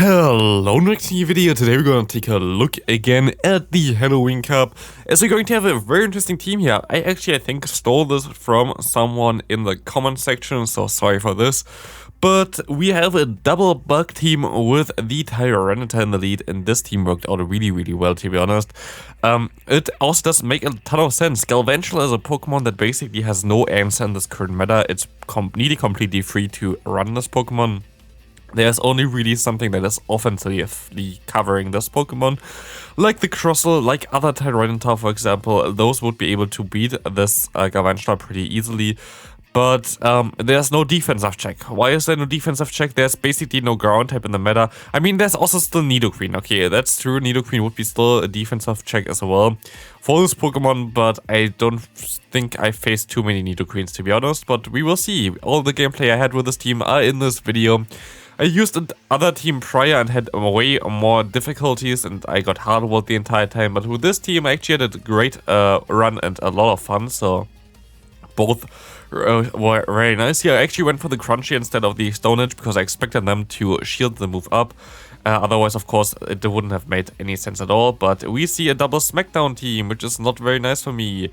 Hello, next new video. Today we're going to take a look again at the Halloween Cup, as we're going to have a very interesting team here. I think stole this from someone in the comment section, so sorry for this. But we have a double bug team with the Tyranitar in the lead, and this team worked out really well, to be honest. It also does make a ton of sense. Galvantula is a Pokemon that basically has no answer in this current meta. It's completely free to run this Pokemon. There's only really something that is offensively covering this Pokemon, like the Crustle, like other Tyranitar, for example. Those would be able to beat this Galvantula pretty easily. But there's no defensive check. Why is there no defensive check? There's basically no ground type in the meta. I mean, there's also still Nidoqueen. Okay, that's true. Nidoqueen would be still a defensive check as well for this Pokemon, but I don't think I faced too many Nidoqueens, to be honest. But we will see. All the gameplay I had with this team are in this video. I used another team prior and had way more difficulties, and I got hardwalled the entire time. But with this team, I actually had a great run and a lot of fun. So both were very nice here. I actually went for the Crunchy instead of the Stone Edge because I expected them to shield the move up. Otherwise, of course, it wouldn't have made any sense at all. But we see a double Smackdown team, which is not very nice for me,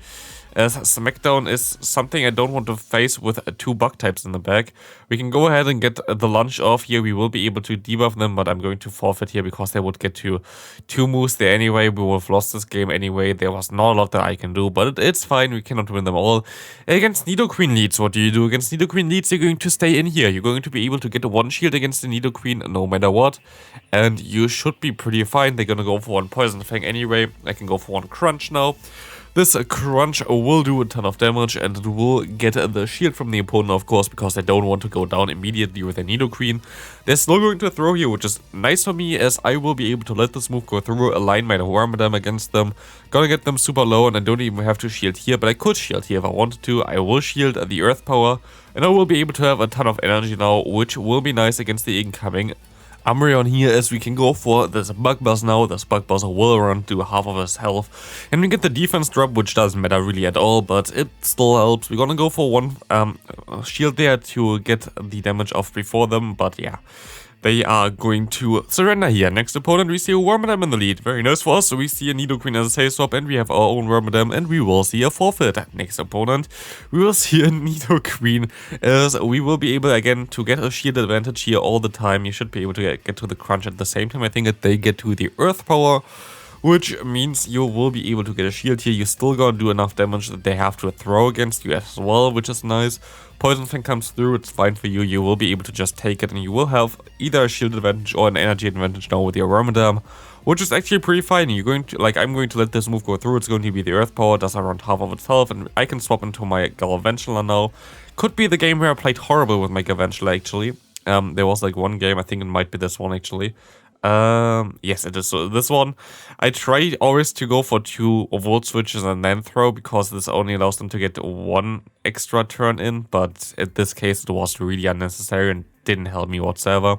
as Smackdown is something I don't want to face with two bug types in the back. We can go ahead and get the lunge off here. We will be able to debuff them, but I'm going to forfeit here because they would get to two moves there anyway. We would have lost this game anyway. There was not a lot that I can do, but it's fine. We cannot win them all. Against Nidoqueen leads, what do you do? Against Nidoqueen leads, you're going to stay in here. You're going to be able to get a one shield against the Nidoqueen no matter what, and you should be pretty fine. They're gonna go for one Poison Fang anyway. I can go for one Crunch now. This Crunch will do a ton of damage, and it will get the shield from the opponent, of course, because they don't want to go down immediately with their Nidoqueen. They're still going to throw here, which is nice for me, as I will be able to let this move go through, align my Wormadam against them. Gonna get them super low, and I don't even have to shield here, but I could shield here if I wanted to. I will shield the Earth Power, and I will be able to have a ton of energy now, which will be nice against the incoming Umbreon here, as we can go for this Bug Buzz now. This Bug Buzz will run to half of his health, and we get the defense drop, which doesn't matter really at all, but it still helps. We're gonna go for one shield there to get the damage off before them, but yeah, they are going to surrender here. Next opponent, we see a Wormadam in the lead. Very nice for us. So we see a Nidoqueen as a safe swap, and we have our own Wormadam, and we will see a forfeit. Next opponent, we will see a Nidoqueen, as we will be able again to get a shield advantage here all the time. You should be able to get to the Crunch at the same time. I think that they get to the Earth Power, which means you will be able to get a shield here. You still gonna do enough damage that they have to throw against you as well, which is nice. Poison Fang comes through, it's fine for you. You will be able to just take it, and you will have either a shield advantage or an energy advantage now with your Wormadam, which is actually pretty fine. You're going to, like, I'm going to let this move go through. It's going to be the Earth Power, does around half of its health, and I can swap into my Galvantula now. Could be the game where I played horrible with my Galvantula, actually. There was like one game, I think it might be this one actually. Yes, it is. So this one, I try always to go for two Volt Switches and then throw, because this only allows them to get one extra turn in, but in this case it was really unnecessary and didn't help me whatsoever.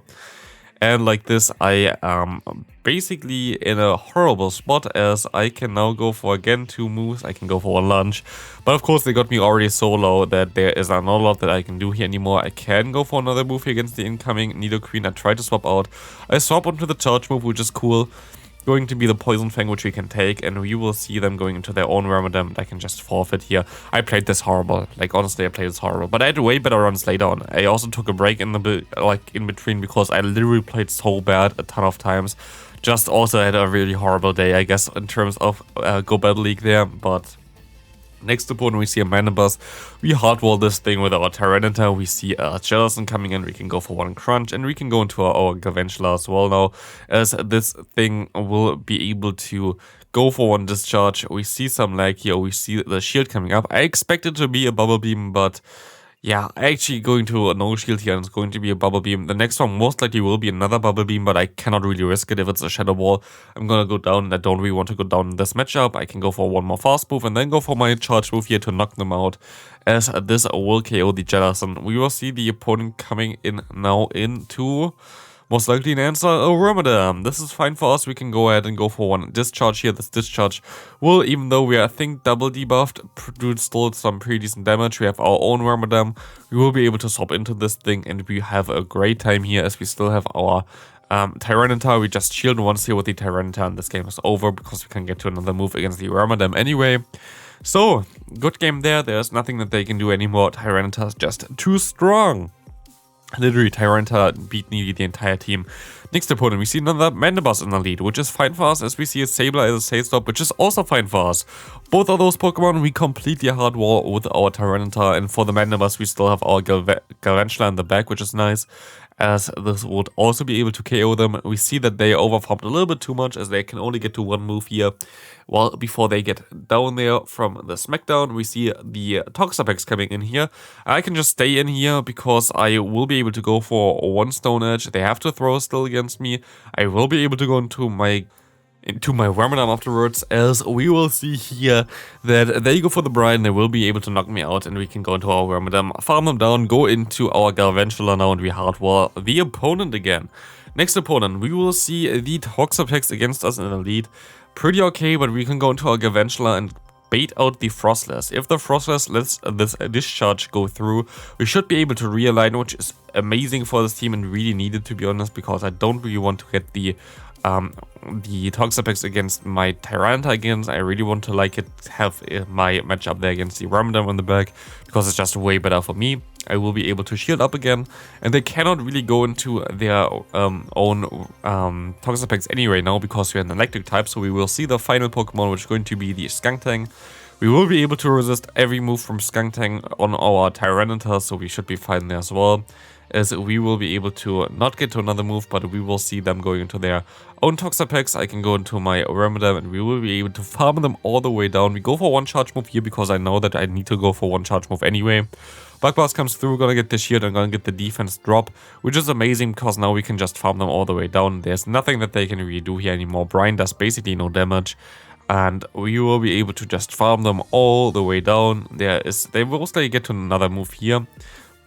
And like this, I am basically in a horrible spot, as I can now go for again two moves. I can go for one lunge, but of course they got me already so low that there is not a lot that I can do here anymore. I can go for another move here against the incoming Nidoqueen. I try to swap out. I swap onto the charge move, which is cool. Going to be the Poison Fang, which we can take, and we will see them going into their own Wormadam, and I can just forfeit here. I played this horrible. Like, honestly, I played this horrible. But I had way better runs later on. I also took a break in between, because I literally played so bad a ton of times. Just also had a really horrible day, I guess, in terms of Go Battle League there, but next opponent, we see a Manabuzz. We hardwall this thing with our Tyranitar. We see a Jellicent coming in. We can go for one Crunch, and we can go into our Galvantula as well now, as this thing will be able to go for one Discharge. We see some lag here. We see the shield coming up. I expect it to be a Bubble Beam, but yeah, actually going to a no shield here, and it's going to be a Bubble Beam. The next one most likely will be another Bubble Beam, but I cannot really risk it if it's a Shadow Ball. I'm gonna go down, and I don't really want to go down in this matchup. I can go for one more fast move, and then go for my charge move here to knock them out, as this will KO the Jellicent. We will see the opponent coming in now into most likely an answer, a Wormadam. This is fine for us. We can go ahead and go for one Discharge here. This Discharge will, even though we are, I think, double debuffed, do still some pretty decent damage. We have our own Wormadam. We will be able to swap into this thing, and we have a great time here, as we still have our Tyranitar, we just shield once here with the Tyranitar and this game is over because we can get to another move against the Wormadam anyway. So, good game there. There's nothing that they can do anymore. Tyranitar is just too strong. Literally, Tyranitar beat nearly the entire team. Next opponent, we see another Mandibuzz in the lead, which is fine for us, as we see a Sableye as a Sail Stop, which is also fine for us. Both of those Pokemon, we completely hardwall with our Tyranitar, and for the Mandibuzz, we still have our Galvantula in the back, which is nice, as this would also be able to KO them. We see that they overfarmed a little bit too much, as they can only get to one move here. Well, before they get down there from the Smackdown, we see the Toxapex coming in here. I can just stay in here because I will be able to go for one Stone Edge. They have to throw still against me. I will be able to go into my Wormadam afterwards, as we will see here that they go for the Brine, they will be able to knock me out, and we can go into our Wormadam, farm them down, go into our Galvantula now, and we hardwall the opponent again. Next opponent, we will see the Toxapex against us in the lead. Pretty okay, but we can go into our Galvantula and bait out the Frostless. If the Frostless lets this discharge go through, we should be able to realign, which is amazing for this team and really needed, to be honest, because I don't really want to get the Toxapex against my Tyranitar again. I really want to have my matchup there against the Wormadam on the back, because it's just way better for me. I will be able to shield up again, and they cannot really go into their own Toxapex anyway now, because we're an electric type. So we will see the final Pokemon, which is going to be the Skuntank. We will be able to resist every move from Skuntank on our Tyranitar, so we should be fine there as well, as we will be able to not get to another move, but we will see them going into their own Toxapex. I can go into my Wormadam, and we will be able to farm them all the way down. We go for one charge move here because I know that I need to go for one charge move anyway. Bug Blast comes through, gonna get the shield and gonna get the defense drop, which is amazing because now we can just farm them all the way down. There's nothing that they can really do here anymore. Brine does basically no damage, and we will be able to just farm them all the way down. They will mostly get to another move here,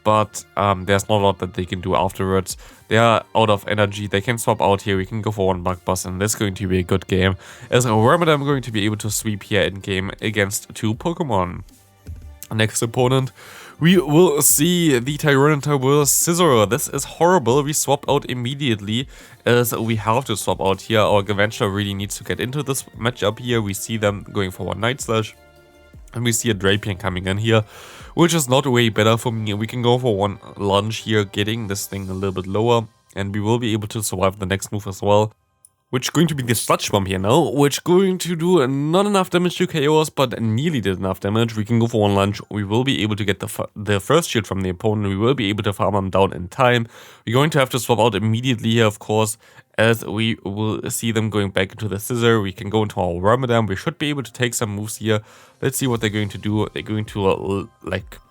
but there's not a lot that they can do afterwards. They are out of energy. They can swap out here. We can go for one Bug Buzz, and this is going to be a good game, as Wormadam going to be able to sweep here in game against two Pokemon. Next opponent, we will see the Tyranitar with Scizor. This is horrible. We swapped out immediately, as we have to swap out here. Our Galvantula really needs to get into this matchup here. We see them going for one Night Slash, and we see a Drapion coming in here, which is not way better for me. We can go for one Lunge here, getting this thing a little bit lower, and we will be able to survive the next move as well, which is going to be the Sludge Bomb here now, which is going to do not enough damage to KO us, but nearly did enough damage. We can go for one Lunge. We will be able to get the first shield from the opponent. We will be able to farm them down in time. We're going to have to swap out immediately here, of course, as we will see them going back into the Scizor. We can go into our Wormadam. We should be able to take some moves here. Let's see what they're going to do. They're going to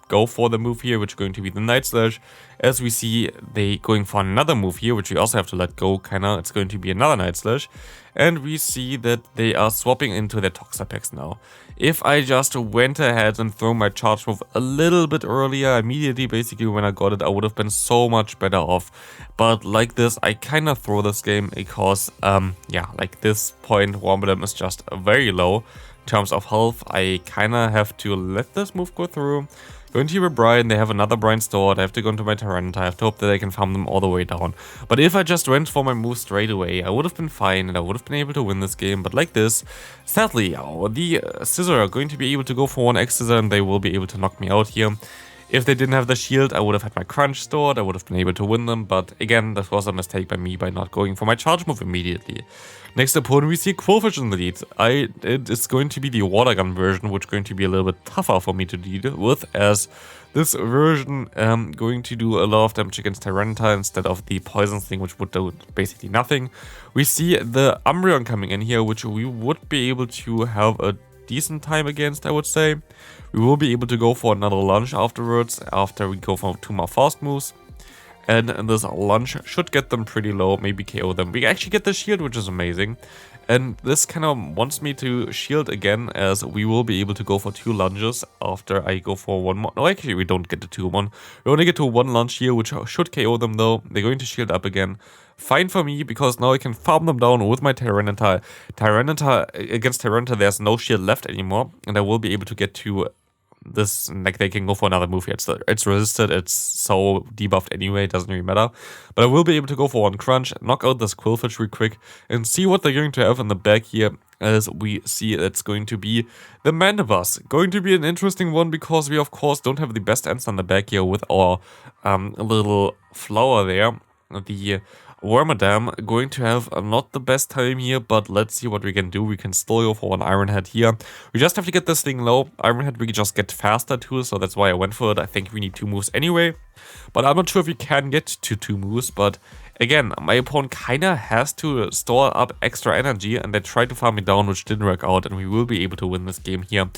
go for the move here, which is going to be the Night Slash. As we see, they going for another move here, which we also have to let go, kinda. It's going to be another Night Slash. And we see that they are swapping into their Toxapex now. If I just went ahead and throw my charge move a little bit earlier, immediately basically when I got it, I would have been so much better off. But like this, I kinda throw this game because, yeah, like this point, Wormadam is just very low in terms of health. I kinda have to let this move go through. Go into a Brine, they have another Brine stored, I have to go into my Tyranitar, I have to hope that I can farm them all the way down. But if I just went for my move straight away, I would have been fine and I would have been able to win this game. But like this, sadly, the Scizor are going to be able to go for one X-Scissor and they will be able to knock me out here. If they didn't have the shield, I would have had my Crunch stored, I would have been able to win them, but again, that was a mistake by me by not going for my charge move immediately. Next opponent, we see Quillfish in the lead. It is going to be the Water Gun version, which is going to be a little bit tougher for me to deal with, as this version going to do a lot of damage against Tyranitar instead of the Poison Sting, which would do basically nothing. We see the Umbreon coming in here, which we would be able to have a decent time against, I would say. We will be able to go for another Lunge afterwards, after we go for two more fast moves. And this Lunge should get them pretty low, maybe KO them. We actually get the shield, which is amazing. And this kind of wants me to shield again, as we will be able to go for two Lunges after I go for one more. No, actually we don't get the 2-1. We only get to one Lunge here, which should KO them though. They're going to shield up again. Fine for me, because now I can farm them down with my Tyranitar. Against Tyranitar, there's no shield left anymore, and I will be able to get to this, like, they can go for another move here. It's resisted, it's so debuffed anyway, it doesn't really matter. But I will be able to go for one crunch, knock out this Quillfish real quick, and see what they're going to have in the back here. As we see, it's going to be the Mandibuzz. Going to be an interesting one because we, of course, don't have the best answer in the back here with our little flower there. The Wormadam going to have not the best time here, but let's see what we can do. We can still go for an Iron Head here. We just have to get this thing low. Iron Head we just get faster too, so that's why I went for it. I think we need 2 moves anyway, but I'm not sure if we can get to 2 moves, but again, my opponent kinda has to store up extra energy, and they tried to farm me down, which didn't work out, and we will be able to win this game here.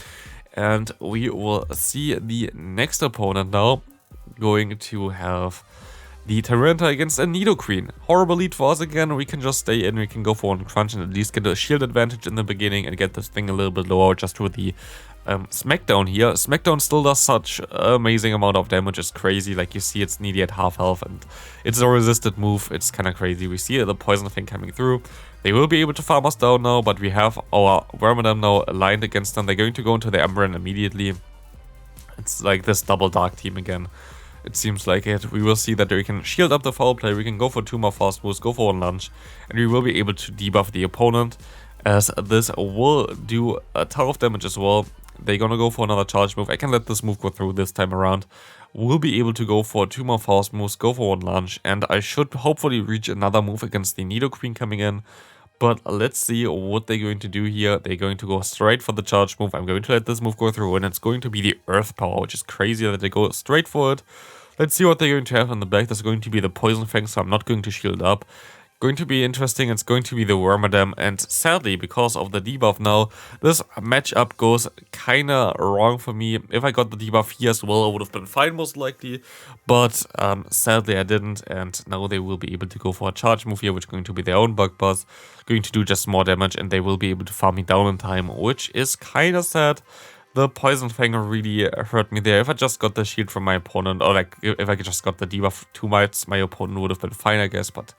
And we will see the next opponent now going to have the Tyranitar against a Nidoqueen. Horrible lead for us again. We can just stay in, we can go for one crunch and at least get a shield advantage in the beginning and get this thing a little bit lower just with the Smackdown here. Smackdown still does such amazing amount of damage, it's crazy. Like you see, it's nearly at half health and it's a resisted move. It's kind of crazy. We see the poison thing coming through. They will be able to farm us down now, but we have our Wormadam now aligned against them. They're going to go into the Umbreon immediately. It's like this double dark team again. It seems like it. We will see that we can shield up the foul play, we can go for 2 more fast moves, go for one lunge, and we will be able to debuff the opponent, as this will do a ton of damage as well. They're gonna go for another charge move. I can let this move go through this time around. We'll be able to go for 2 more fast moves, go for one lunge, and I should hopefully reach another move against the Nidoqueen coming in. But let's see what they're going to do here. They're going to go straight for the charge move. I'm going to let this move go through, and it's going to be the Earth Power, which is crazy that they go straight for it. Let's see what they're going to have in the back. There's going to be the Poison Fang, so I'm not going to shield up. Going to be interesting, it's going to be the Wormadam, and sadly, because of the debuff now, this matchup goes kinda wrong for me. If I got the debuff here as well, I would have been fine most likely, but sadly I didn't, and now they will be able to go for a charge move here, which is going to be their own Bug Buzz, going to do just more damage, and they will be able to farm me down in time, which is kinda sad. The Poison Fang really hurt me there. If I just got the shield from my opponent, or like if I just got the debuff 2 mites, my opponent would have been fine, I guess, but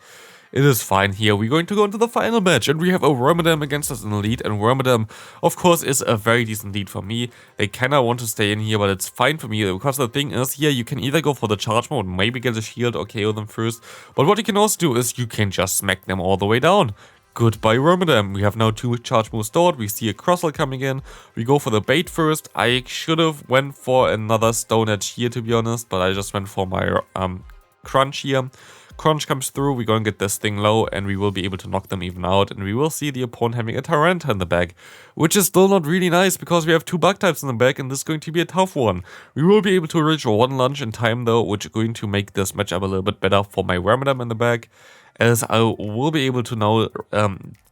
it is fine here. We're going to go into the final match, and we have a Wormadam against us in the lead, and Wormadam, of course, is a very decent lead for me. They kinda want to stay in here, but it's fine for me, because the thing is, here you can either go for the charge mode, maybe get a shield or KO them first, but what you can also do is you can just smack them all the way down. Goodbye Wormadam. We have now 2 charge moves stored. We see a Crossel coming in. We go for the bait first. I should have went for another Stone Edge here, to be honest, but I just went for my crunch here. Crunch comes through, we're going to get this thing low, and we will be able to knock them even out, and we will see the opponent having a Tyranitar in the back, which is still not really nice, because we have 2 bug types in the back, and this is going to be a tough one. We will be able to reach 1 lunge in time though, which is going to make this matchup a little bit better for my Wormadam in the back, as I will be able to now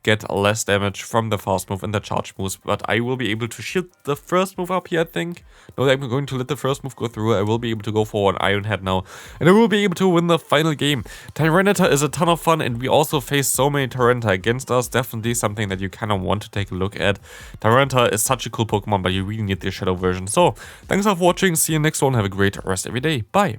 get less damage from the fast move and the charge moves, but I will be able to shield the first move up here, I think. No, I'm going to let the first move go through. I will be able to go for an Iron Head now, and I will be able to win the final game. Tyranitar is a ton of fun, and we also face so many Tyranitar against us. Definitely something that you kind of want to take a look at. Tyranitar is such a cool Pokemon, but you really need the Shadow version. So, thanks for watching. See you next one. Have a great rest of your day. Bye.